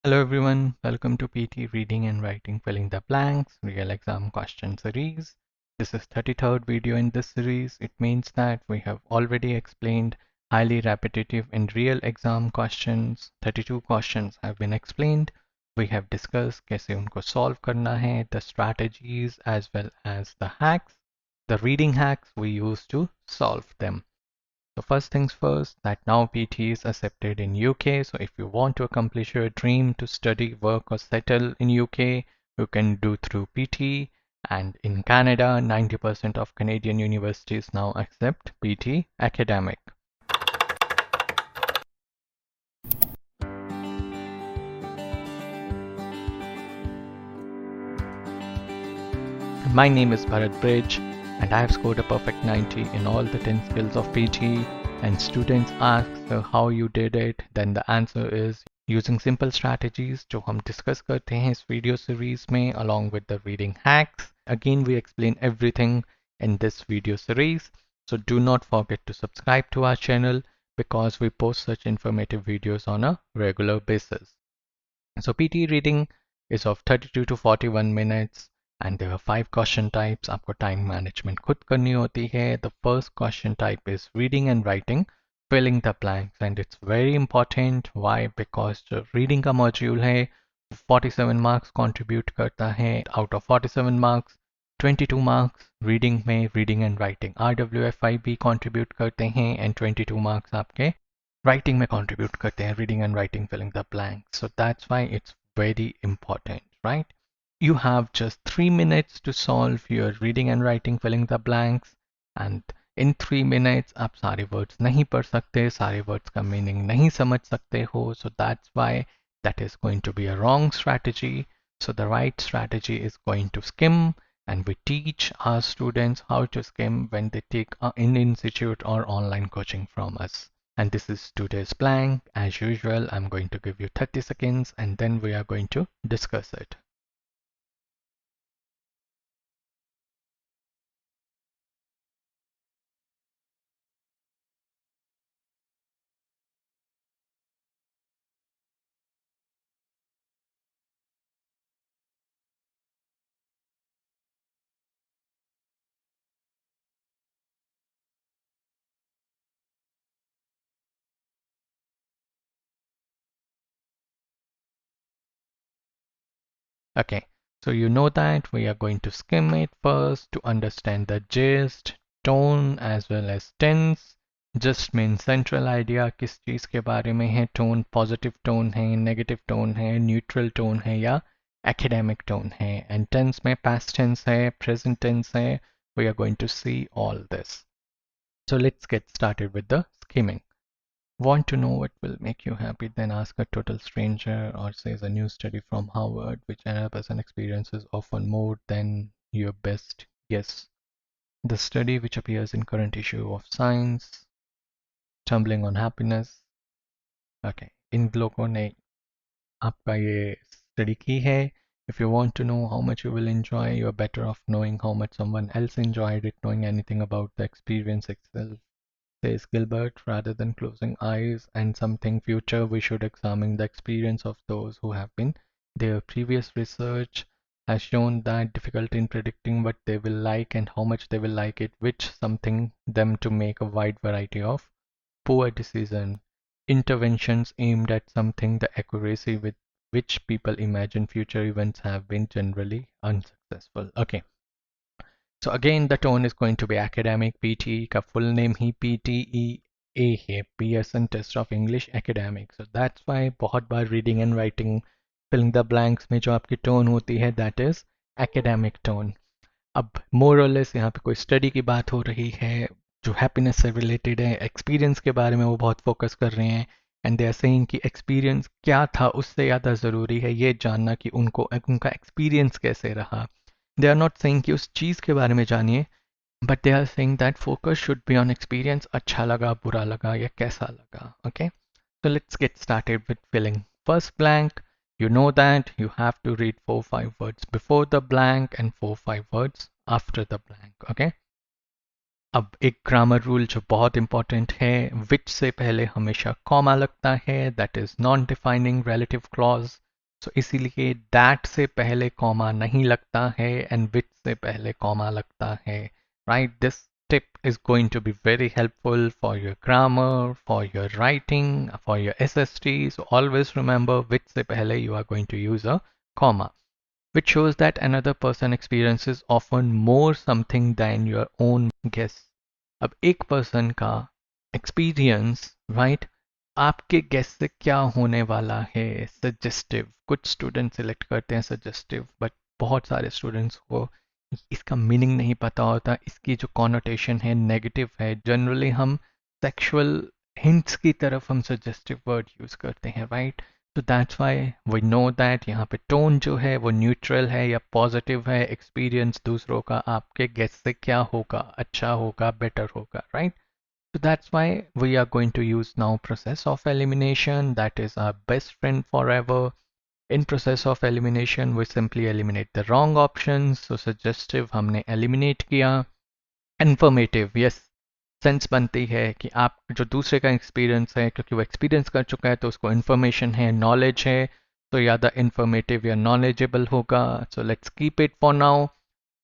Hello everyone, welcome to PT Reading and Writing Filling the Blanks Real Exam Question Series. This is 33rd video in this series. It means that we have already explained highly repetitive and real exam questions. 32 questions have been explained. We have discussed कैसे उनको solve करना है, the strategies as well as the hacks, the reading hacks we use to solve them. So first things first, that now PTE is accepted in UK. So if you want to accomplish your dream to study, work or settle in UK, you can do through PTE. And in Canada, 90% of Canadian universities now accept PTE academic. My name is Bhrat Brij and I have scored a perfect 90 in all the 10 skills of PTE. And students ask how you did it, then the answer is using simple strategies जो हम discuss करते हैं इस video series में along with the reading hacks. Again, we explain everything in this video series. So do not forget to subscribe to our channel because we post such informative videos on a regular basis. So PT reading is of 32 to 41 minutes and there are 5 question types. आपको time management खुद करनी होती है. The first question type is reading and writing, filling the blanks, and it's very important. Why? Because जो reading का module है 47 marks contribute करता है. Out of 47 marks 22 marks reading में reading and writing RWFIB contribute करते हैं and 22 marks आपके writing में contribute करते हैं, reading and writing filling the blanks. So that's why it's very important, right? You have just 3 minutes to solve your reading and writing filling the blanks, and in 3 minutes आप सारे words नहीं पढ़ सकते, सारे words का meaning नहीं समझ सकते हो. So that's why that is going to be a wrong strategy. So the right strategy is going to skim, and we teach our students how to skim when they take in institute or online coaching from us. And this is today's blank. As usual, I'm going to give you 30 seconds and then we are going to discuss it. Okay, so you know that we are going to skim it first to understand the gist, tone as well as tense. Just means central idea किस चीज के बारे में है, tone positive tone है, negative tone है, neutral tone है या academic tone है, and tense में past tense है, present tense है. We are going to see all this. So let's get started with the skimming. Want to know what will make you happy? Then ask a total stranger, or says a new study from Harvard, which an experience is often more than your best guess. The study which appears in current issue of Science, Tumbling on Happiness. Okay, इन लोगों ने आपका ये study की है. If you want to know how much you will enjoy, you are better off knowing how much someone else enjoyed it, knowing anything about the experience itself. Says Gilbert, rather than closing eyes and something future, we should examine the experience of those who have been there. Previous research has shown that difficult in predicting what they will like and how much they will like it, which something them to make a wide variety of poor decision. Interventions aimed at something the accuracy with which people imagine future events have been generally unsuccessful. Okay. So again, the tone is going to be academic. PTE का full name ही PTE है, Pearson Test of English Academic. So that's why बहुत बार reading and writing filling the blanks में जो आपकी tone होती है, that is academic tone. अब more or less यहाँ पे कोई study की बात हो रही है जो happiness से related है, experience के बारे में वो बहुत focus कर रहे हैं, and they are saying कि experience क्या था उससे ज़्यादा ज़रूरी है ये जानना कि उनका experience कैसे रहा. They are not saying कि उस चीज़ के बारे में जानिए, but they are saying that focus should be on experience. अच्छा लगा, बुरा लगा या कैसा लगा. Okay, so let's get started with filling. First blank, you know that you have to read 4-5 words before the blank and 4-5 words after the blank. Okay, अब एक grammar rule जो बहुत इंपॉर्टेंट है, which से पहले हमेशा कॉमा लगता है, that is non defining relative clause. सो इसीलिए दैट से पहले कॉमा नहीं लगता है एंड विच से पहले कॉमा लगता है, right? This tip is going to be very helpful for your grammar, for your writing, for your SST. So always remember which se pehle you are going to use a comma, which shows that another person experiences often more something than your own guess. अब एक person का experience, right, आपके guess से क्या होने वाला है suggestive. कुछ स्टूडेंट सिलेक्ट करते हैं सजेस्टिव, बट बहुत सारे स्टूडेंट्स को इसका मीनिंग नहीं पता होता, इसकी जो कॉनोटेशन है नेगेटिव है। जनरली हम सेक्सुअल हिंट्स की तरफ हम सजेस्टिव वर्ड यूज करते हैं, राइट? तो that's why we know that यहाँ पे टोन जो है वो न्यूट्रल है या पॉजिटिव है। एक्सपीरियंस दूसरों का आपके गेस से क्या होगा, अच्छा होगा, बेटर होगा, right? So that's why we are going to use now process of elimination. That is our best friend forever. In process of elimination, we simply eliminate the wrong options. So suggestive हमने eliminate किया. Informative, yes. Sense बनती है कि आप जो दूसरे का experience है, क्योंकि वो एक्सपीरियंस कर चुका है तो उसको इन्फॉर्मेशन है, नॉलेज है, तो या द इन्फॉर्मेटिव या नॉलेजेबल होगा। So let's keep it for now.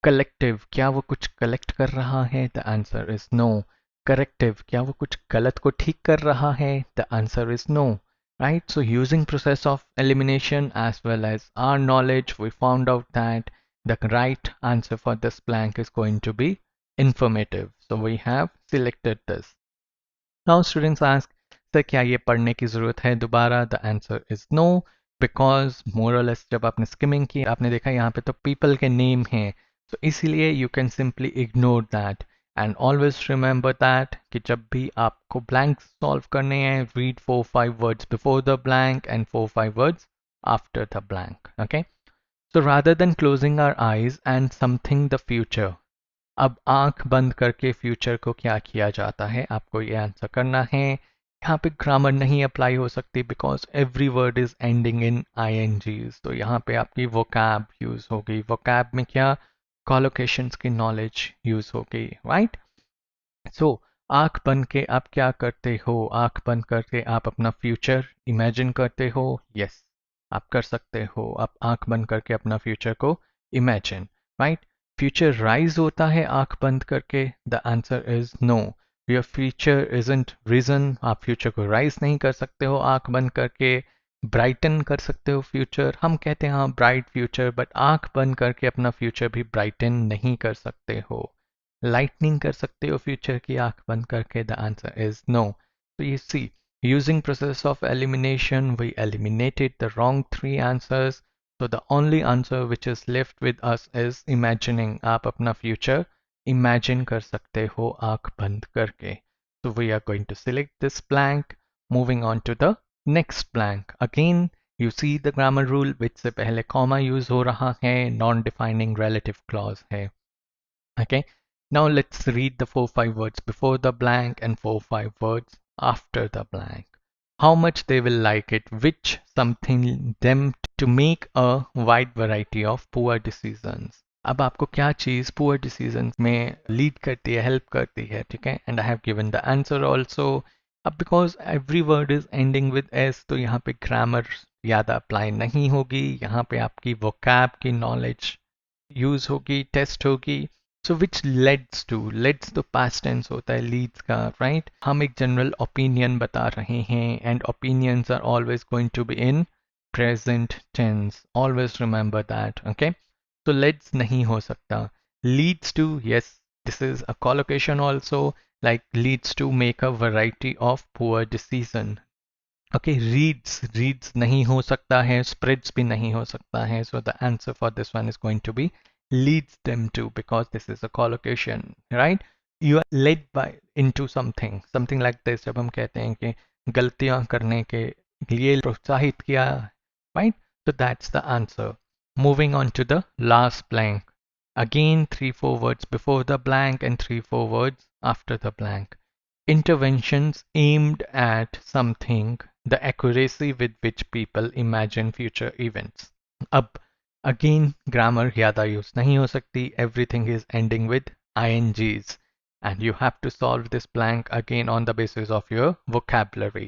Collective, क्या वो कुछ कलेक्ट कर रहा है? The answer is no. Corrective, क्या वो कुछ गलत को ठीक कर रहा है? The answer is no, right? So using process of elimination as well as our knowledge, we found out that the right answer for this blank is going to be informative. So we have selected this. Now students ask, sir क्या ये पढ़ने की ज़रूरत है दोबारा? The answer is no, because more or less जब आपने skimming की आपने देखा यहाँ पे तो people के name हैं, so इसीलिए you can simply ignore that and always remember that कि जब भी आपको blanks solve करने हैं, read 4-5 words before the blank and 4-5 words after the blank. Okay, so rather than closing our eyes and something the future, अब आंख बंद करके फ्यूचर को क्या किया जाता है, आपको ये आंसर करना है। यहाँ पे ग्रामर नहीं अप्लाई हो सकती because every word is ending in INGs, तो यहाँ पे आपकी वोकैब यूज होगी। वोकैब में क्या, कॉलोकेशंस की नॉलेज यूज होगी, राइट? सो आंख बंद के आप क्या करते हो? आंख बंद करके आप अपना फ्यूचर इमेजिन करते हो? यस, आप कर सकते हो। आप आंख बंद करके अपना फ्यूचर को इमेजिन, राइट? फ्यूचर राइज होता है आंख बंद करके? The answer is no. Your future isn't risen, आप फ्यूचर को राइज नहीं कर सकते हो आंख बंद करके। ब्राइटन कर सकते हो फ्यूचर, हम कहते हैं हाँ ब्राइट फ्यूचर, बट आंख बंद करके अपना फ्यूचर भी ब्राइटन नहीं कर सकते हो। लाइटनिंग कर सकते हो फ्यूचर की आंख बंद करके? The answer is no. तो you see, using process of elimination, we eliminated the wrong 3 answers. So the only answer which is left with us is imagining. आप अपना future imagine कर सकते हो आंख बंद करके. So we are going to select this blank. Moving on to the next blank. Again, you see the grammar rule which से पहले comma use हो रहा है, non-defining relative clause है. Okay, now let's read the 4-5 words before the blank and 4-5 words after the blank. How much they will like it, which something them to make a wide variety of poor decisions. अब आपको क्या चीज poor decisions में lead करती है, help करती है, ठीक है? And I have given the answer also. अब because every word is ending with s, तो यहाँ पे grammar ज़्यादा अप्लाई नहीं होगी, यहाँ पे आपकी vocab की knowledge यूज होगी, टेस्ट होगी। सो विच लेड्स तो पास्ट टेंस होता है, लीड्स का, राइट? हम एक जनरल ओपिनियन बता रहे हैं and opinions are always going to be in present tense, always remember that, okay? तो लेट्स नहीं हो सकता। Leads to, yes, this is a collocation also, like leads to make a variety of poor decision. Okay, reads नहीं हो सकता है, spreads भी नहीं हो सकता है। So the answer for this one is going to be leads them to, because this is a collocation, right? You are led by into something like this, जब हम कहते हैं कि गलतियां करने के लिए प्रोत्साहित किया, right? So that's the answer. Moving on to the last blank. Again 3-4 words before the blank and 3-4 words after the blank. Interventions aimed at something, the accuracy with which people imagine future events. अब again grammar ज़्यादा use नहीं हो सकती, everything is ending with INGs and you have to solve this blank again on the basis of your vocabulary.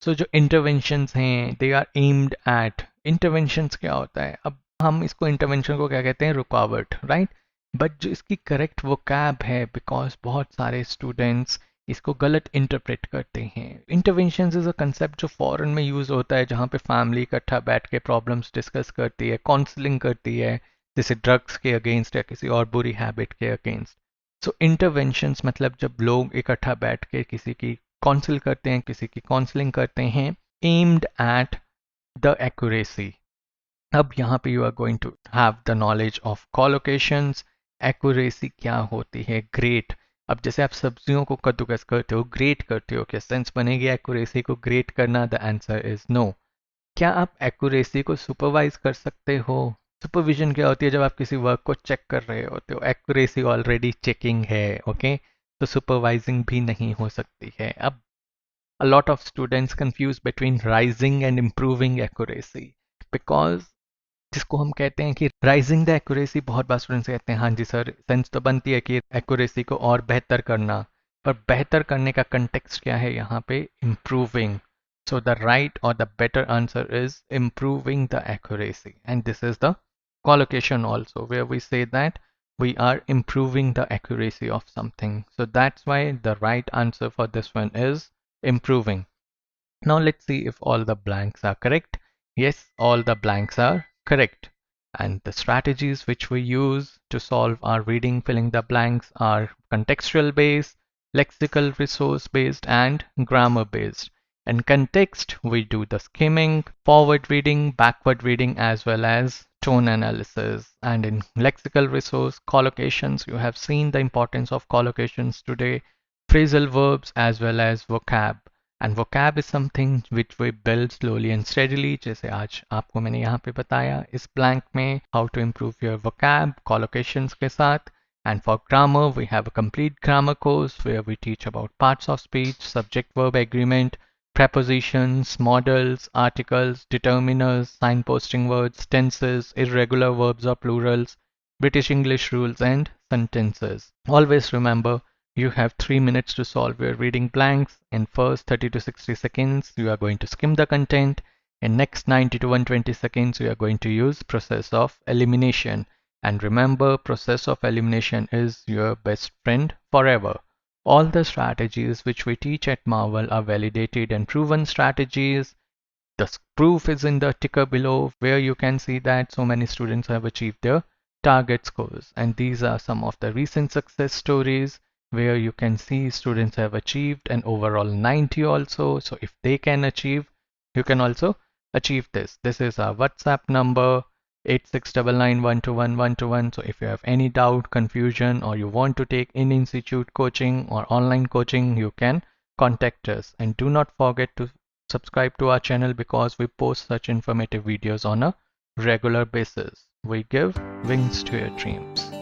So जो interventions हैं, they are aimed at, interventions क्या होता है? अब हम इसको इंटरवेंशन को क्या कहते हैं? रुकावट, राइट? बट जो इसकी करेक्ट वोकैब है, बिकॉज बहुत सारे स्टूडेंट्स इसको गलत इंटरप्रेट करते हैं। इंटरवेंशंस इज अ कंसेप्ट जो फॉरेन में यूज होता है, जहाँ पे फैमिली इकट्ठा बैठ के प्रॉब्लम्स डिस्कस करती है, काउंसलिंग करती है, जैसे ड्रग्स के अगेंस्ट या किसी और बुरी हैबिट के अगेंस्ट। सो इंटरवेंशंस मतलब जब लोग इकट्ठा बैठ के किसी की काउंसिल करते हैं, किसी की काउंसलिंग करते हैं, एम्ड एट द एक्यूरेसी। अब यहाँ पे you are going to have the knowledge of collocations. Accuracy क्या होती है? ग्रेट। अब जैसे आप सब्जियों को कद्दूकस करते हो, ग्रेट करते हो, क्या सेंस बनेगी एक्यूरेसी को ग्रेट करना? The answer is no. क्या आप एक्यूरेसी को सुपरवाइज कर सकते हो? सुपरविजन क्या होती है? जब आप किसी वर्क को चेक कर रहे होते हो, एक्यूरेसी ऑलरेडी चेकिंग है, ओके? तो सुपरवाइजिंग भी नहीं हो सकती है। अब a lot of students confuse between rising and improving accuracy because जिसको हम कहते हैं कि राइजिंग द एक्यूरेसी, बहुत बार स्टूडेंट्स कहते हैं हाँ जी सर, सेंस तो बनती है कि एक्यूरेसी को और बेहतर करना, पर बेहतर करने का कंटेक्स्ट क्या है यहाँ पे? इम्प्रूविंग। सो द राइट और the better answer is improving the accuracy, and this is the collocation also where we say that we are improving the accuracy of something. So that's why the right answer for this one is improving. Now let's see if all the blanks are correct. Yes, all the blanks are correct. And the strategies which we use to solve our reading filling the blanks are contextual based, lexical resource based, and grammar based. In context, we do the skimming, forward reading, backward reading, as well as tone analysis. And in lexical resource, collocations, you have seen the importance of collocations today, phrasal verbs, as well as vocab. And vocab is something which we build slowly and steadily, जैसे आज आपको मैंने यहाँ पे बताया इस blank में how to improve your vocab collocations के साथ. And for grammar, we have a complete grammar course where we teach about parts of speech, subject verb agreement, prepositions, modals, articles, determiners, signposting words, tenses, irregular verbs or plurals, British English rules, and sentences. Always remember, you have 3 minutes to solve your reading blanks. In first 30 to 60 seconds, you are going to skim the content. In next 90 to 120 seconds, you are going to use process of elimination. And remember, process of elimination is your best friend forever. All the strategies which we teach at Marvel are validated and proven strategies. The proof is in the ticker below where you can see that so many students have achieved their target scores. And these are some of the recent success stories where you can see students have achieved an overall 90 also. So if they can achieve, you can also achieve this. This is our WhatsApp number 8699121121. So if you have any doubt, confusion, or you want to take in-institute coaching or online coaching, you can contact us. And do not forget to subscribe to our channel because we post such informative videos on a regular basis. We give wings to your dreams.